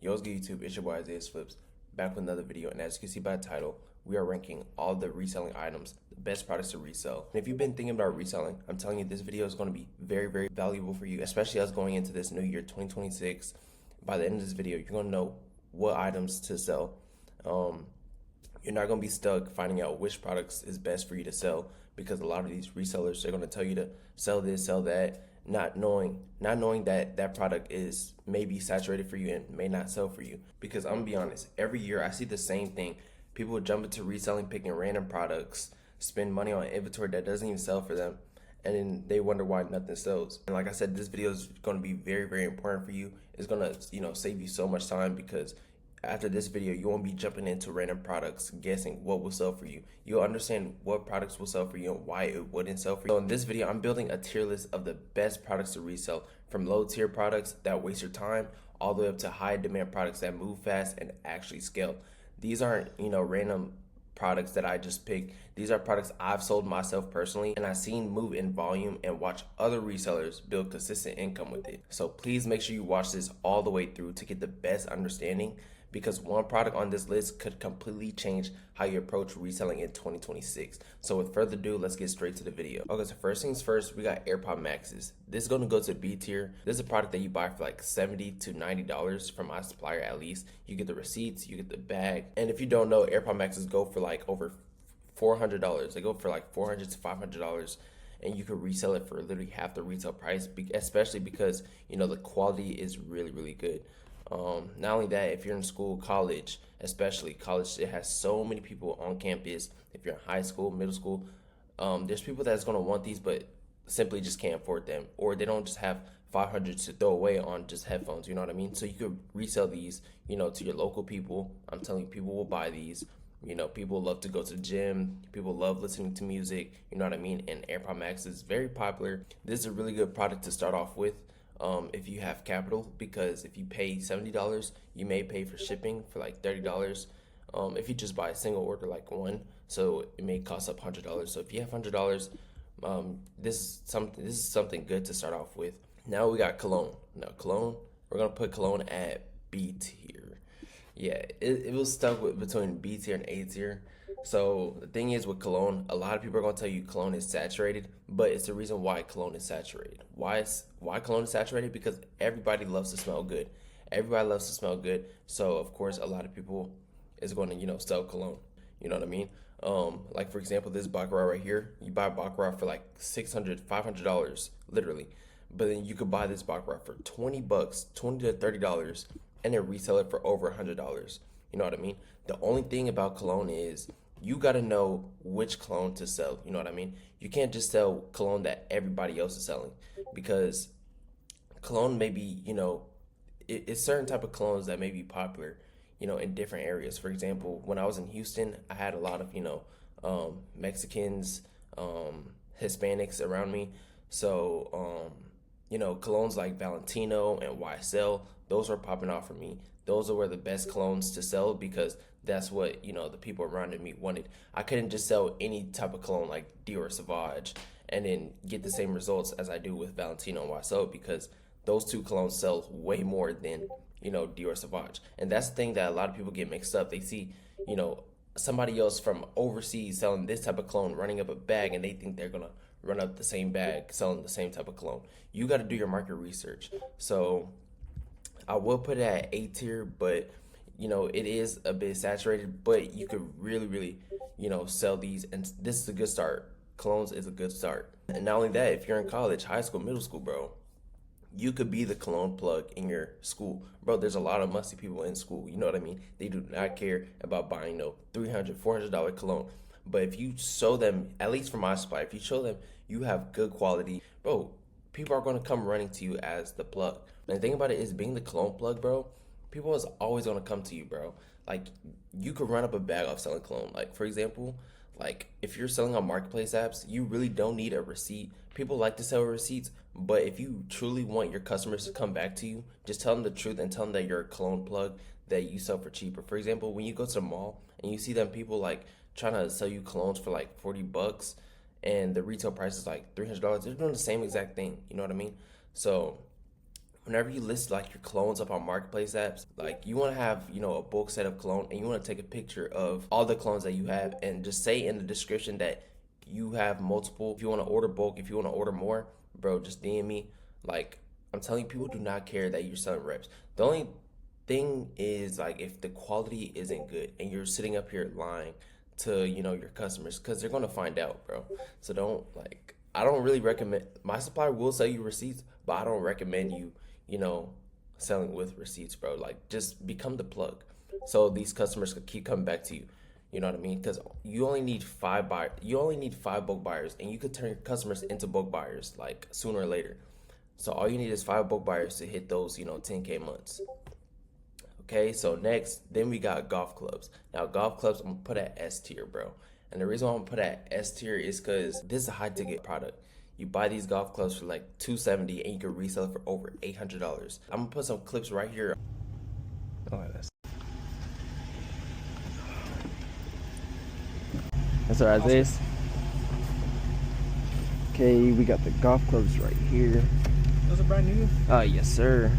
Yo, what's good YouTube? It's your boy Isaiah Flips, back with another video, and as you can see by the title, we are ranking all the reselling items, the best products to resell. And if you've been thinking about reselling, I'm telling you this video is going to be very, very valuable for you, especially us going into this new year, 2026. By the end of this video, you're going to know what items to sell. You're not going to be stuck finding out which products is best for you to sell, because a lot of these resellers are going to tell you to sell this, sell that, not knowing that that product is maybe saturated for you and may not sell for you. Because I'm gonna be honest, every year I see the same thing. People would jump into reselling, picking random products, spend money on inventory that doesn't even sell for them, and then they wonder why nothing sells. And like I said, this video is going to be very, very important for you. It's going to save you so much time, because after this video, you won't be jumping into random products guessing what will sell for you. You'll understand what products will sell for you and why it wouldn't sell for you. So in this video, I'm building a tier list of the best products to resell, from low tier products that waste your time all the way up to high demand products that move fast and actually scale. These aren't, random products that I just picked. These are products I've sold myself personally, and I've seen move in volume and watch other resellers build consistent income with it. So please make sure you watch this all the way through to get the best understanding, because one product on this list could completely change how you approach reselling in 2026. So with further ado, let's get straight to the video. Okay, so first things first, we got AirPod Maxes. This is going to go to B tier. This is a product that you buy for like $70 to $90 from my supplier at least. You get the receipts, you get the bag. And if you don't know, AirPod Maxes go for like over $400. They go for like $400 to $500. And you could resell it for literally half the retail price, especially because, the quality is really, really good. Not only that, if you're in school, college, especially college, it has so many people on campus. If you're in high school, middle school, there's people that's going to want these but simply just can't afford them, or they don't just have $500 to throw away on just headphones, you know what I mean? So you could resell these, to your local people. I'm telling you, people will buy these. People love to go to the gym. People love listening to music, you know what I mean? And AirPod Max is very popular. This is a really good product to start off with. If you have capital, because if you pay $70, you may pay for shipping for like $30. If you just buy a single order, like one, so it may cost up $100. So if you have $100, this is something good to start off with. Now we got cologne. Now cologne, we're gonna put cologne at B tier. Yeah, it was stuck between B tier and A tier. So the thing is with cologne, a lot of people are going to tell you cologne is saturated, but it's the reason why cologne is saturated. Why cologne is saturated? Because everybody loves to smell good. Everybody loves to smell good. So of course, a lot of people is going to, sell cologne. You know what I mean? Like for example, this Baccarat right here, you buy Baccarat for like $600, $500, literally. But then you could buy this Baccarat for $20, $20 to $30, and then resell it for over $100. You know what I mean? The only thing about cologne is you got to know which cologne to sell. You know what I mean? You can't just sell cologne that everybody else is selling, because cologne may be, it's certain type of colognes that may be popular, in different areas. For example, when I was in Houston, I had a lot of, Mexicans, Hispanics around me. So, colognes like Valentino and YSL, those were popping off for me. Those were the best colognes to sell, because that's what, the people around me wanted. I couldn't just sell any type of cologne like Dior Sauvage and then get the same results as I do with Valentino and YSL, because those two colognes sell way more than, Dior Sauvage. And that's the thing that a lot of people get mixed up. They see, somebody else from overseas selling this type of cologne, running up a bag, and they think they're going to run up the same bag selling the same type of cologne. You got to do your market research. So I will put it at A tier, but it is a bit saturated, but you could really, really, sell these, and this is a good start. Colognes is a good start. And not only that, if you're in college, high school, middle school, bro, you could be the cologne plug in your school. Bro, there's a lot of musty people in school, you know what I mean? They do not care about buying no $300, $400 cologne. But if you show them, at least from my supply, if you show them you have good quality, bro, people are going to come running to you as the plug. And the thing about it is, being the cologne plug, bro, people is always going to come to you, bro. Like, you could run up a bag off selling cologne. Like, for example, like, if you're selling on marketplace apps, you really don't need a receipt. People like to sell receipts, but if you truly want your customers to come back to you, just tell them the truth and tell them that you're a cologne plug that you sell for cheaper. For example, when you go to the mall and you see them people, like, trying to sell you colognes for, like, $40, and the retail price is, like, $300, they're doing the same exact thing. You know what I mean? So whenever you list like your clones up on marketplace apps, like you want to have, you know, a bulk set of clone, and you want to take a picture of all the clones that you have and just say in the description that you have multiple. If you want to order bulk, if you want to order more, bro, just DM me. Like, I'm telling you, people do not care that you're selling reps. The only thing is, like, if the quality isn't good and you're sitting up here lying to, you know, your customers, because they're going to find out, bro. So don't, like, I don't really recommend, my supplier will sell you receipts, but I don't recommend you, you know, selling with receipts, bro. Like, just become the plug so these customers could keep coming back to you. You know what I mean? Because you only need 5 buyers. You only need 5 bulk buyers, and you could turn your customers into bulk buyers like sooner or later. So all you need is 5 bulk buyers to hit those, you know, 10K months. Okay, so next, then we got golf clubs. Now, golf clubs, I'm gonna put at S tier, bro. And the reason why I'm gonna put at S tier is because this is a high ticket product. You buy these golf clubs for like $270, and you can resell it for over $800. I'm gonna put some clips right here. Oh, that's all right, this. Okay, we got the golf clubs right here. Those are brand new. Yes, sir.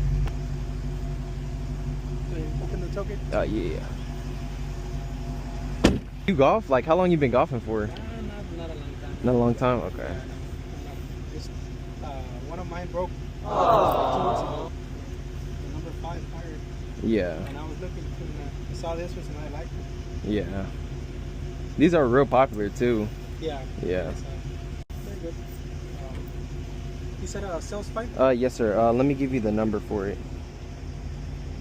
So you open the token? Yeah. You golf? Like, how long you been golfing for? Not a long time. Not a long time? Okay. Just one of mine broke 2 weeks ago. The number 5 fired. Yeah. And I was looking and I saw this one and I liked it. Yeah. These are real popular too. Yeah. Yeah. It's, very good. You said a sales fight? Yes, sir. Let me give you the number for it.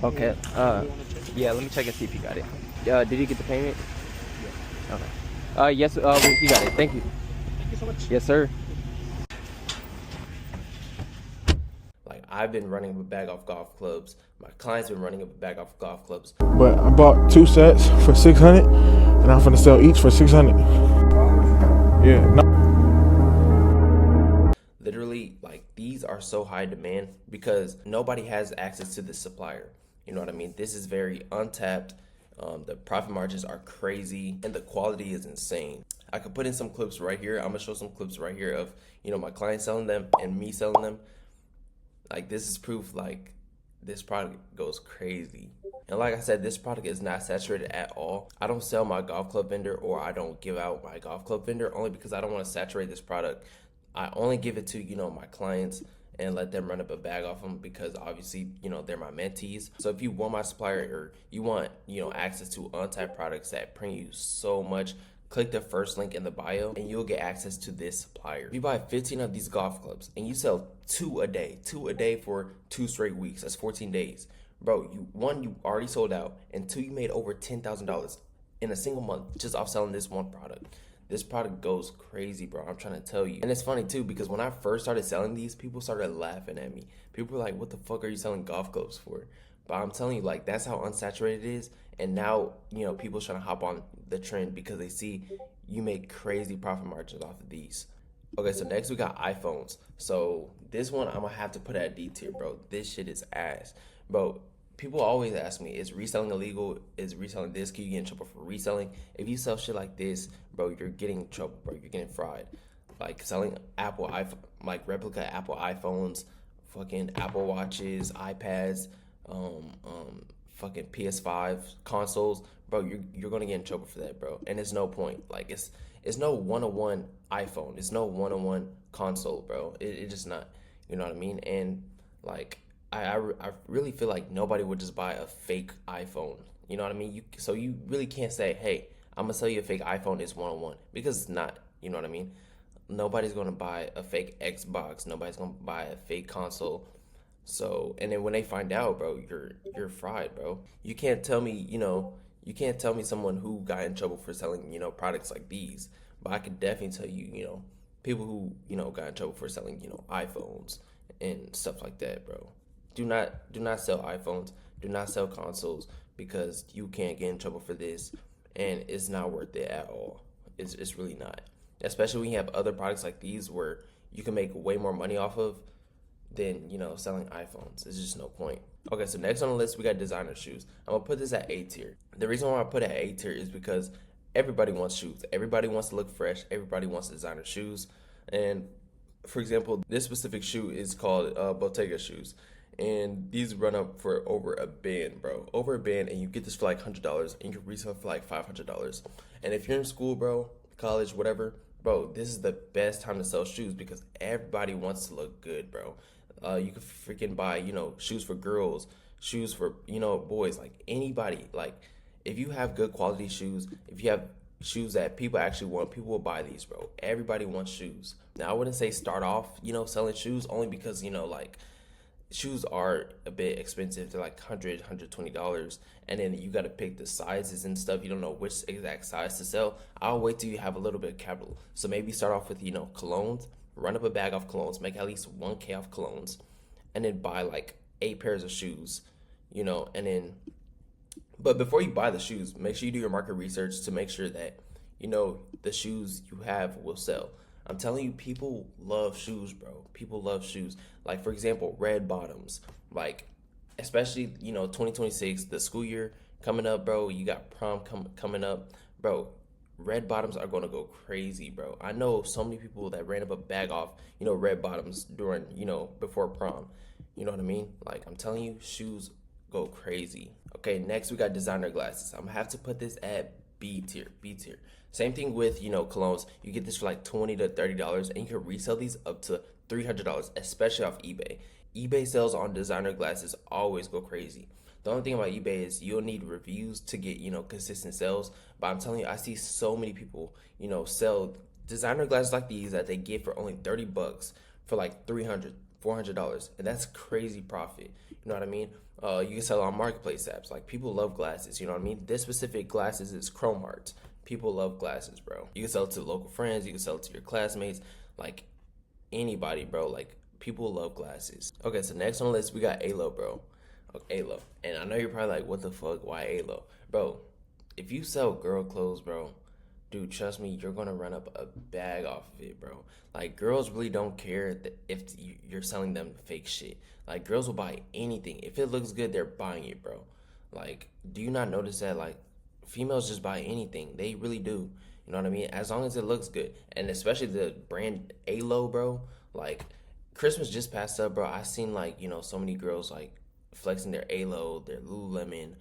Okay. You wanna check it? Yeah. Let me check and see if you got it. Did you get the payment? Yeah. Okay. Yes. You got it. Thank you. Thank you so much. Yes, sir. Like, I've been running a bag off golf clubs. My clients been running a bag off golf clubs. But I bought 2 sets for 600, and I'm finna sell each for 600. Yeah. No. Literally, like, these are so high demand because nobody has access to this supplier. You know what I mean? This is very untapped. The profit margins are crazy, and the quality is insane. I could put in some clips right here. I'm gonna show some clips right here of, you know, my clients selling them and me selling them. Like, this is proof, like, this product goes crazy. And like I said, this product is not saturated at all. I don't sell my golf club vendor, or I don't give out my golf club vendor, only because I don't want to saturate this product. I only give it to, you know, my clients and let them run up a bag off them, because obviously, you know, they're my mentees. So if you want my supplier, or you want, you know, access to untapped products that bring you so much, click the first link in the bio and you'll get access to this supplier. If you buy 15 of these golf clubs and you sell 2 a day for 2 straight weeks, that's 14 days. Bro, you already sold out, and 2, you made over $10,000 in a single month just off selling this one product. This product goes crazy, bro. I'm trying to tell you. And it's funny too, because when I first started selling these, people started laughing at me. People were like, what the fuck are you selling golf clubs for? But I'm telling you, like, that's how unsaturated it is. And now, you know, people's trying to hop on the trend because they see you make crazy profit margins off of these. Okay, so next we got iPhones. So this one I'm gonna have to put at D tier, bro. This shit is ass. Bro, people always ask me, is reselling illegal? Is reselling this? Can you get in trouble for reselling? If you sell shit like this, bro, you're getting in trouble, bro. You're getting fried. Like, selling Apple iPhone, like replica Apple iPhones, fucking Apple Watches, iPads, fucking PS5 consoles, bro. You're gonna get in trouble for that, bro. And it's no point. Like, it's no one-on-one iPhone. It's no one-on-one console, bro. It just not. You know what I mean? And like, I really feel like nobody would just buy a fake iPhone. You know what I mean? So you really can't say, hey, I'm gonna sell you a fake iPhone. It's one-on-one, because it's not. You know what I mean? Nobody's gonna buy a fake Xbox. Nobody's gonna buy a fake console. So, and then when they find out, bro, you're fried, bro. You can't tell me, you can't tell me someone who got in trouble for selling, products like these. But I could definitely tell you, people who, got in trouble for selling, iPhones and stuff like that, bro. Do not sell iPhones. Do not sell consoles, because you can't get in trouble for this, and it's not worth it at all. It's really not. Especially when you have other products like these where you can make way more money off of than, selling iPhones. It's just no point. Okay, so next on the list, we got designer shoes. I'm going to put this at A tier. The reason why I put it at A tier is because everybody wants shoes. Everybody wants to look fresh. Everybody wants designer shoes. And for example, this specific shoe is called Bottega shoes. and these run up for over a band, bro. Over a band, and you get this for like $100, and you can resell it for like $500. And if you're in school, bro, college, whatever, bro, this is the best time to sell shoes because everybody wants to look good, bro. You can freaking buy, shoes for girls, shoes for, boys, like anybody. Like, if you have good quality shoes, if you have shoes that people actually want, people will buy these, bro. Everybody wants shoes. Now, I wouldn't say start off, selling shoes only because, like, shoes are a bit expensive. They're like $100, $120, and then you got to pick the sizes and stuff. You don't know which exact size to sell. I'll wait till you have a little bit of capital. So maybe start off with, colognes, run up a bag off colognes, make at least 1K off colognes, and then buy like 8 pairs of shoes, and then, but before you buy the shoes, make sure you do your market research to make sure that, the shoes you have will sell. I'm telling you, people love shoes, bro. People love shoes. Like, for example, red bottoms. Like, especially, 2026, the school year coming up, bro. You got prom coming up. Bro, red bottoms are going to go crazy, bro. I know so many people that ran up a bag off, red bottoms during, before prom. You know what I mean? Like, I'm telling you, shoes go crazy. Okay, next we got designer glasses. I'm going to have to put this at B tier. Same thing with, colognes. You get this for like $20 to $30, and you can resell these up to $300, especially off eBay. eBay sales on designer glasses always go crazy. The only thing about eBay is you'll need reviews to get, consistent sales. But I'm telling you, I see so many people, sell designer glasses like these that they get for only $30 for like $300, $400, and that's crazy profit. You know what I mean? You can sell on marketplace apps. Like, people love glasses. You know what I mean? This specific glasses is Chrome Hearts. People love glasses, bro. You can sell it to local friends. You can sell it to your classmates. Like, anybody, bro. Like, people love glasses. Okay, so next on the list, we got Alo, bro. Okay, Alo. And I know you're probably like, what the fuck? Why Alo? Bro, if you sell girl clothes, bro, dude, trust me, you're going to run up a bag off of it, bro. Like, girls really don't care if you're selling them fake shit. Like, girls will buy anything. If it looks good, they're buying it, bro. Like, do you not notice that, like, females just buy anything? They really do. You know what I mean? As long as it looks good. And especially the brand Alo, bro. Like, Christmas just passed up, bro. I seen, like, so many girls, like, flexing their Alo, their Lululemon,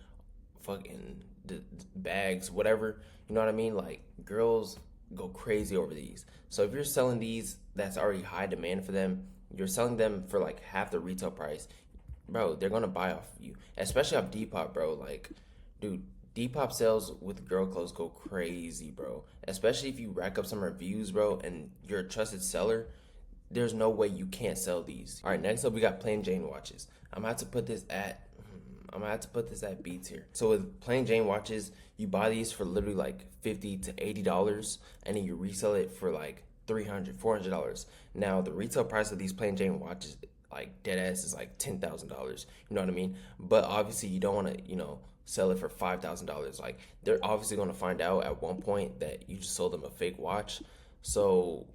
fucking the bags, whatever. You know what I mean? Like, girls go crazy over these. So if you're selling these, that's already high demand for them. You're selling them for like half the retail price, bro. They're gonna buy off of you, especially off Depop, bro. Like, dude, Depop sales with girl clothes go crazy, bro. Especially if you rack up some reviews, bro, and you're a trusted seller. There's no way you can't sell these. All right, next up we got plain Jane watches. I'm gonna have to put this at B tier. So with plain Jane watches, you buy these for literally like $50 to $80, and then you resell it for like $300, $400. Now the retail price of these plain Jane watches, like dead ass, is like $10,000. You know what I mean? But obviously you don't want to, sell it for $5,000. Like, they're obviously going to find out at one point that you just sold them a fake watch. So,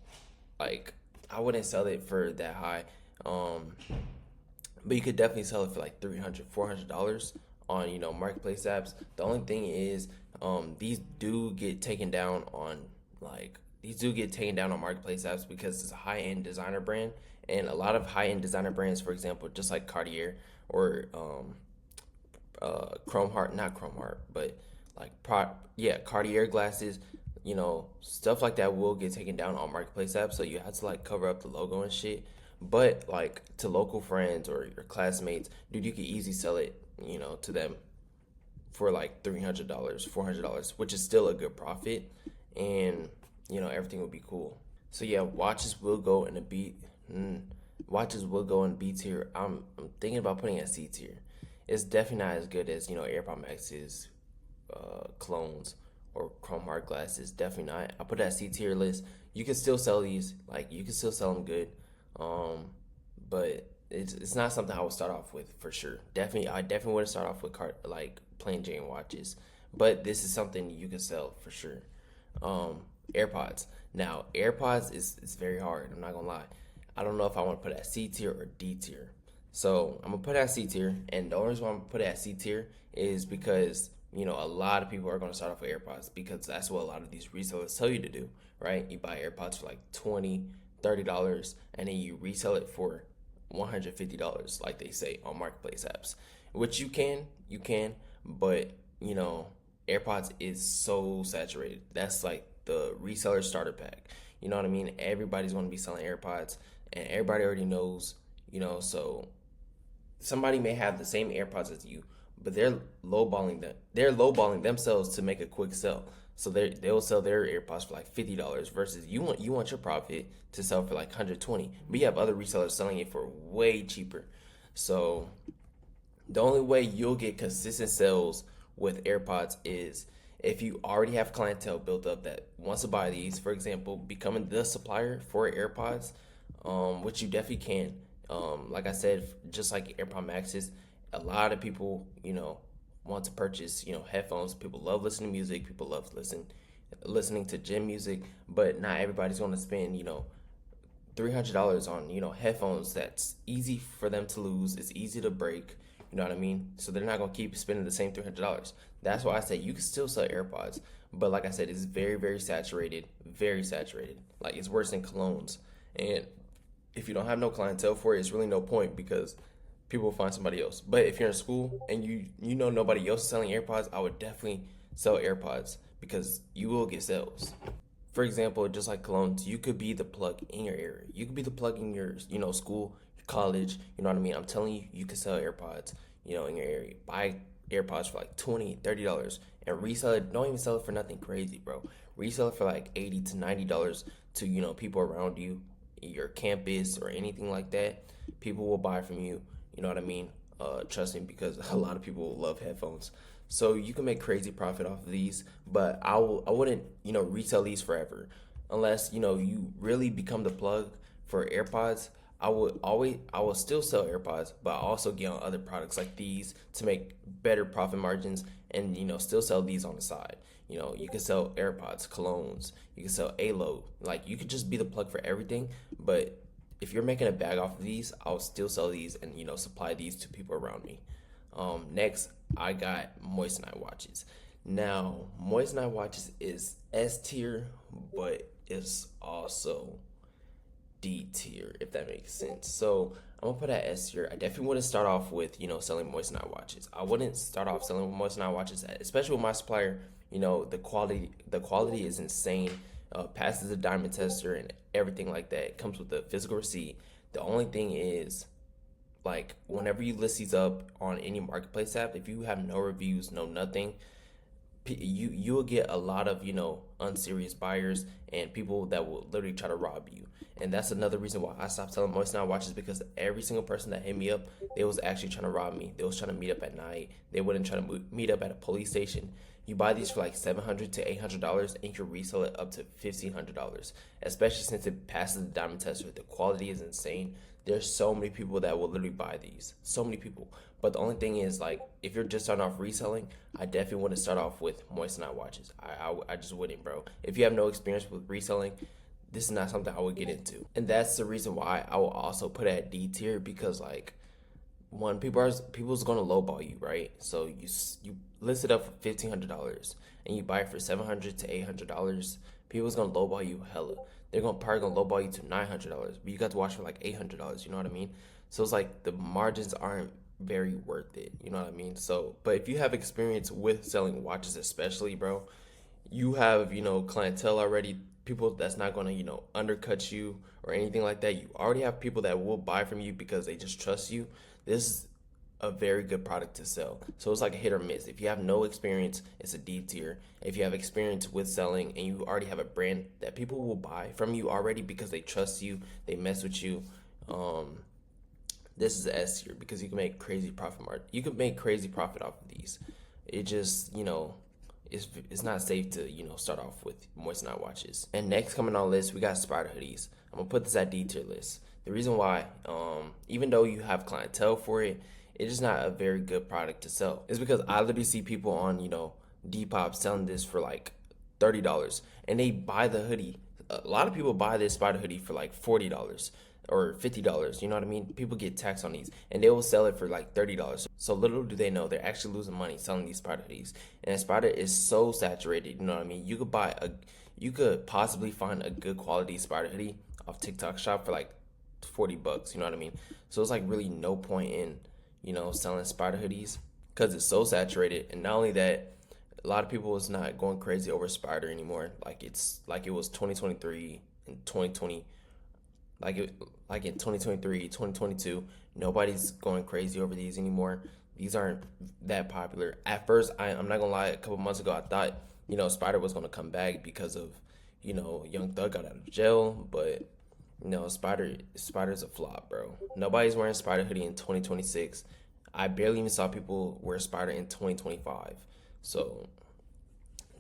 like, I wouldn't sell it for that high. But you could definitely sell it for like $300, $400 on, marketplace apps. The only thing is, these do get taken down on marketplace apps because it's a high-end designer brand. And a lot of high-end designer brands, for example, just like Cartier or Cartier glasses, stuff like that will get taken down on marketplace apps. So you have to like cover up the logo and shit. But like to local friends or your classmates, dude, you could easily sell it, to them for like $300, $400, which is still a good profit, and everything will be cool. So yeah, watches will go in B tier. I'm thinking about putting it at C tier. It's definitely not as good as AirPod Maxes, clones, or Chrome Heart glasses. Definitely not. I put it at C tier list. You can still sell these. Like, you can still sell them good. But it's not something I would start off with for sure. I definitely wouldn't start off with plain Jane watches. But this is something you can sell for sure. AirPods. Now, AirPods is very hard. I'm not gonna lie. I don't know if I want to put it at C tier or D tier. So I'm gonna put it at C tier, and the only reason why I'm gonna put it at C tier is because a lot of people are gonna start off with AirPods because that's what a lot of these resellers tell you to do, right? You buy AirPods for like $20, $30, and then you resell it for $150, like they say on marketplace apps, which you can, but you know, AirPods is so saturated. That's like the reseller starter pack. You know what I mean? Everybody's going to be selling AirPods, and everybody already knows, you know, so somebody may have the same AirPods as you, but they're lowballing them. They're lowballing themselves to make a quick sell. So they'll sell their AirPods for like $50 versus you want your profit to sell for like $120. But you have other resellers selling it for way cheaper. So the only way you'll get consistent sales with AirPods is if you already have clientele built up that wants to buy these. For example, becoming the supplier for AirPods, which you definitely can. Like I said, just like AirPod Maxes, a lot of people, you know, want to purchase, you know, headphones. People love listening to music. People love listening to gym music, but not everybody's going to spend, you know, $300 on, you know, headphones that's easy for them to lose. It's easy to break. You know what I mean? So they're not going to keep spending the same $300. That's why I say you can still sell AirPods. But like I said, it's very, very saturated. Very saturated. Like, it's worse than colognes. And if you don't have no clientele for it, it's really no point because people will find somebody else. But if you're in school and you know nobody else is selling AirPods, I would definitely sell AirPods because you will get sales. For example, just like colognes, you could be the plug in your area. You could be the plug in your, you know, school, college, you know what I mean? I'm telling you, you can sell AirPods, you know, in your area. Buy AirPods for like $20, $30 and resell it. Don't even sell it for nothing crazy, bro. Resell it for like $80 to $90 to, you know, people around you, your campus or anything like that. People will buy from you, you know what I mean? Trust me, because a lot of people love headphones. So you can make crazy profit off of these, but I wouldn't, you know, resell these forever unless, you know, you really become the plug for AirPods. I will still sell AirPods, but I also get on other products like these to make better profit margins and, you know, still sell these on the side. You know, you can sell AirPods, colognes, you can sell A-Load. Like, you could just be the plug for everything, but if you're making a bag off of these, I'll still sell these and, you know, supply these to people around me. Next, I got Moissanite watches. Now, Moissanite watches is S tier, but it's also D tier, if that makes sense. So I'm gonna put at S tier. I definitely wouldn't start off with, you know, selling Moissanite watches. I wouldn't start off selling Moissanite watches, especially with my supplier. You know, the quality is insane. Passes the diamond tester and everything like that. It comes with a physical receipt. The only thing is, like, whenever you list these up on any marketplace app, if you have no reviews, no nothing, you will get a lot of, you know, unserious buyers and people that will literally try to rob you. And that's another reason why I stopped selling Moissanite watches, because every single person that hit me up, they was actually trying to rob me. They was trying to meet up at night. They wouldn't try to meet up at a police station. You buy these for like $700 to $800 and you can resell it up to $1,500, especially since it passes the diamond tester. The quality is insane. There's so many people that will literally buy these. So many people. But the only thing is, like, if you're just starting off reselling, I definitely wouldn't start off with Moissanite watches. I just wouldn't, bro. If you have no experience with reselling, this is not something I would get into. And that's the reason why I will also put it at D tier, because, like, one, people's gonna lowball you, right? So you list it up for $1,500 and you buy it for $700 to $800. People's gonna lowball you hella. They're probably gonna lowball you to $900, but you got to watch for like $800. You know what I mean? So it's like the margins aren't very worth it. You know what I mean? So, but if you have experience with selling watches, especially, bro, you have, you know, clientele already. People that's not gonna, you know, undercut you or anything like that. You already have people that will buy from you because they just trust you. This is a very good product to sell. So it's like a hit or miss. If you have no experience, it's a D tier. If you have experience with selling and you already have a brand that people will buy from you already because they trust you, they mess with you, this is a S tier because you can make crazy profit You can make crazy profit off of these. It just, you know, it's not safe to, you know, start off with Moissanite watches. And next coming on the list, we got Spider hoodies. I'm gonna put this at D tier list. The reason why, even though you have clientele for it, it's just not a very good product to sell. It's because I literally see people on, you know, Depop selling this for like $30 and they buy the hoodie. A lot of people buy this Spider hoodie for like $40 or $50. You know what I mean? People get taxed on these and they will sell it for like $30. So little do they know they're actually losing money selling these Spider hoodies. And Spider is so saturated. You know what I mean? You could possibly find a good quality Spider hoodie off TikTok shop for like 40 bucks, you know what I mean? So it's like really no point in, you know, selling Spider hoodies because it's so saturated. And not only that, a lot of people is not going crazy over Spider anymore. Like it's like it was 2023 and 2020, like in 2023, 2022, nobody's going crazy over these anymore. These aren't that popular. At first, I'm not gonna lie, a couple months ago I thought, you know, Spider was gonna come back because of, you know, Young Thug got out of jail, but you know, Spider's a flop, bro. Nobody's wearing Spider hoodie in 2026. I barely even saw people wear Spider in 2025. So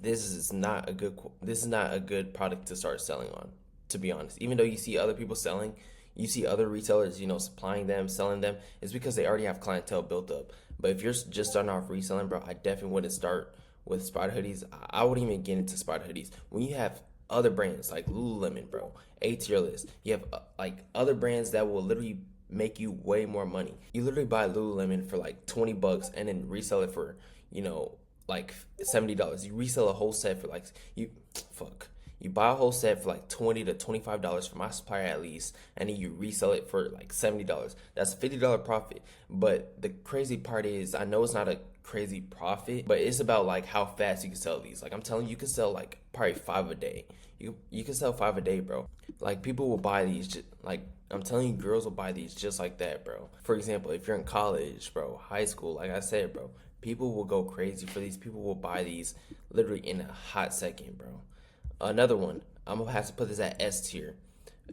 this is not a good product to start selling on, to be honest. Even though you see other people selling, you see other retailers, you know, supplying them, selling them, it's because they already have clientele built up. But if you're just starting off reselling, bro, I definitely wouldn't start with Spider hoodies. I wouldn't even get into Spider hoodies. When you have other brands like Lululemon, bro, A Tier List, you have like other brands that will literally make you way more money. You literally buy Lululemon for like 20 bucks and then resell it for, you know, like $70. You resell a whole set for like, you buy a whole set for like $20 to $25 from my supplier at least, and then you resell it for like $70. That's a $50 profit. But the crazy part is, I know it's not a crazy profit, but it's about like how fast you can sell these. Like I'm telling you, you can sell like probably 5 a day. You can sell 5 a day, bro. Like people will buy these, like I'm telling you, girls will buy these just like that, bro. For example, if you're in college, bro, high school, like I said, bro, people will go crazy for these. People will buy these literally in a hot second, bro. Another one, I'm gonna have to put this at S tier.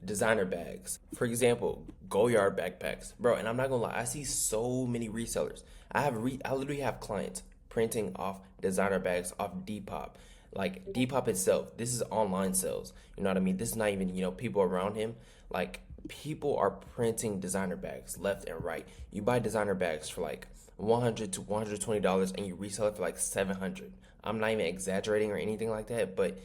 Designer bags. For example, Goyard backpacks. Bro, and I'm not gonna lie, I see so many resellers. I literally have clients printing off designer bags off Depop. Like Depop itself, this is online sales. You know what I mean? This is not even, you know, people around him. Like people are printing designer bags left and right. You buy designer bags for like $100 to $120 and you resell it for like $700. I'm not even exaggerating or anything like that, but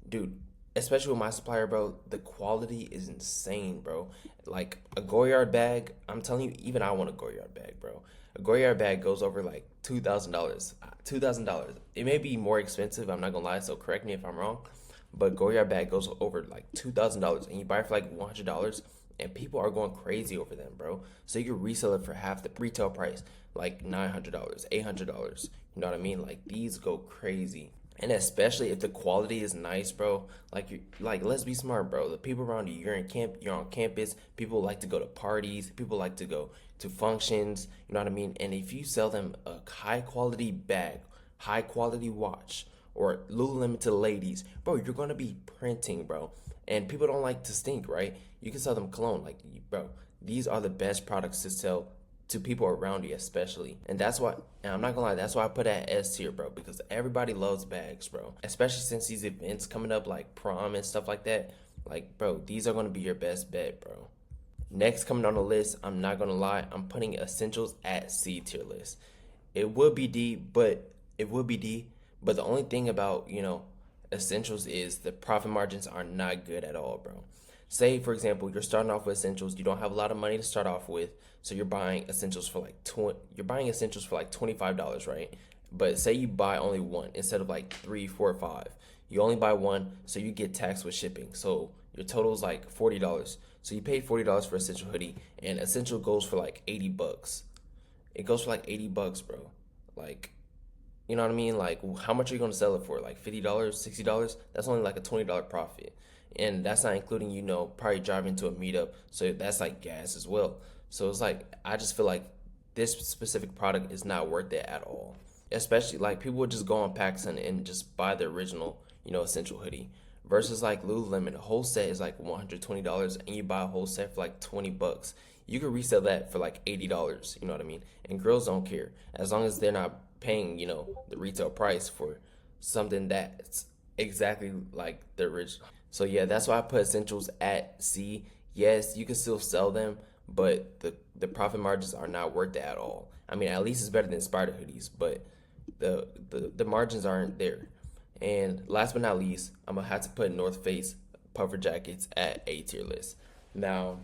dude, especially with my supplier, bro, the quality is insane, bro. Like a Goyard bag, I'm telling you, even I want a Goyard bag, bro. A Goyard bag goes over like $2,000. $2,000. It may be more expensive, I'm not gonna lie, so correct me if I'm wrong, but Goyard bag goes over like $2,000 and you buy it for like $100 and people are going crazy over them, bro. So you can resell it for half the retail price, like $900, $800. You know what I mean? Like these go crazy. And especially if the quality is nice, bro. Like let's be smart, bro. The people around you, you're on campus. People like to go to parties. People like to go to functions. You know what I mean? And if you sell them a high quality bag, high quality watch, or Lululemon to ladies, bro, you're gonna be printing, bro. And people don't like to stink, right? You can sell them cologne, like, bro. These are the best products to sell to people around you, especially. And that's why, and I'm not gonna lie, that's why I put at S tier, bro, because everybody loves bags, bro. Especially since these events coming up like prom and stuff like that. Like, bro, these are gonna be your best bet, bro. Next coming on the list, I'm not gonna lie, I'm putting essentials at C tier list. It would be D, but the only thing about, you know, essentials is the profit margins are not good at all, bro. Say, for example, you're starting off with essentials. You don't have a lot of money to start off with, so you're buying essentials for like $25, right? But say you buy only one instead of like 3, 4, 5. You only buy one, so you get taxed with shipping. So your total is like $40. So you paid $40 for essential hoodie, and essential goes for like 80 bucks. It goes for like 80 bucks, bro. Like, you know what I mean? Like, how much are you gonna sell it for? Like $50, $60? That's only like a $20 profit. And that's not including, you know, probably driving to a meetup. So that's like gas as well. So it's like, I just feel like this specific product is not worth it at all. Especially like people would just go on PacSun and just buy the original, you know, essential hoodie. Versus like Lululemon, a whole set is like $120 and you buy a whole set for like 20 bucks. You could resell that for like $80, you know what I mean? And girls don't care. As long as they're not paying, you know, the retail price for something that's exactly like the original. So yeah, that's why I put essentials at C. Yes, you can still sell them, but the profit margins are not worth it at all. I mean, at least it's better than Spider hoodies, but the margins aren't there. And last but not least, I'm gonna have to put North Face puffer jackets at A tier list. Now,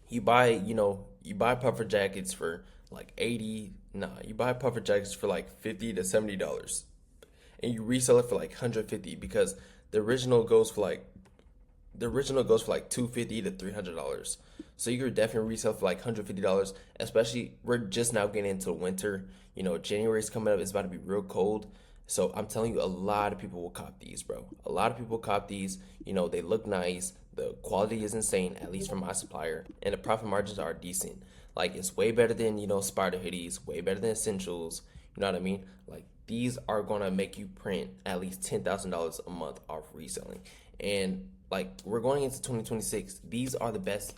you buy puffer jackets for like you buy puffer jackets for like $50 to $70, and you resell it for like $150 because the original goes for like The original goes for like $250 to $300. So you could definitely resell for like $150, especially we're just now getting into winter. You know, January's coming up, it's about to be real cold. So I'm telling you, a lot of people will cop these, bro. A lot of people cop these. You know, they look nice. The quality is insane, at least from my supplier. And the profit margins are decent. Like, it's way better than, you know, Spider hoodies, way better than Essentials. You know what I mean? Like, these are going to make you print at least $10,000 a month off reselling. And, like, we're going into 2026. These are the best.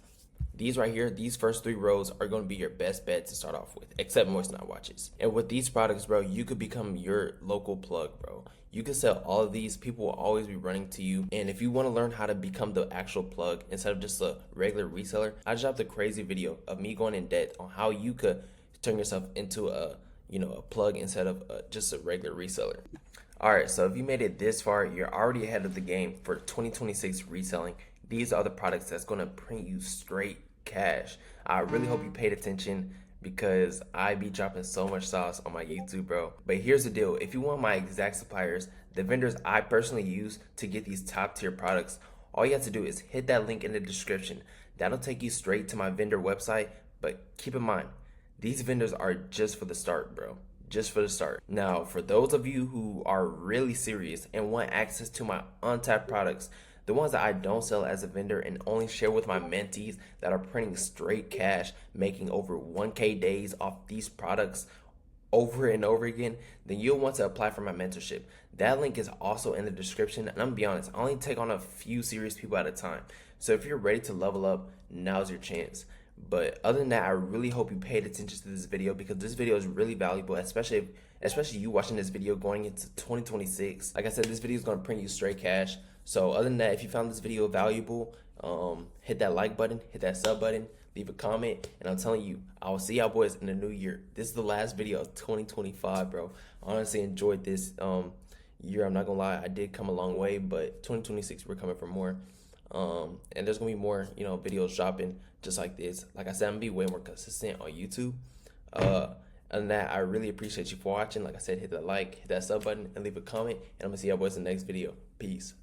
These right here, these first 3 rows are going to be your best bet to start off with, except Moist Night watches. And with these products, bro, you could become your local plug, bro. You can sell all of these. People will always be running to you. And if you want to learn how to become the actual plug instead of just a regular reseller, I just dropped a crazy video of me going in depth on how you could turn yourself into a, you know, a plug instead of just a regular reseller. All right, so if you made it this far, you're already ahead of the game for 2026 reselling. These are the products that's going to print you straight cash. I really hope you paid attention because I be dropping so much sauce on my YouTube, bro. But here's the deal. If you want my exact suppliers, the vendors I personally use to get these top tier products, all you have to do is hit that link in the description. That'll take you straight to my vendor website. But keep in mind, these vendors are just for the start, bro. Just for the start. Now, for those of you who are really serious and want access to my untapped products, the ones that I don't sell as a vendor and only share with my mentees that are printing straight cash, making over 1K days off these products over and over again, then you'll want to apply for my mentorship. That link is also in the description. And I'm gonna be honest, I only take on a few serious people at a time. So if you're ready to level up, now's your chance. But other than that, I really hope you paid attention to this video because this video is really valuable, especially you watching this video going into 2026. Like I said, this video is going to print you straight cash. So other than that, if you found this video valuable, hit that like button, hit that sub button, leave a comment, and I'm telling you, I will see y'all boys in the new year. This is the last video of 2025, bro. I honestly enjoyed this year. I'm not gonna lie, I did come a long way, but 2026 we're coming for more. And there's gonna be more, you know, videos dropping just like this. Like I said, I'm gonna be way more consistent on YouTube. Other than that, I really appreciate you for watching. Like I said, hit that like, hit that sub button, and leave a comment. And I'm gonna see y'all boys in the next video. Peace.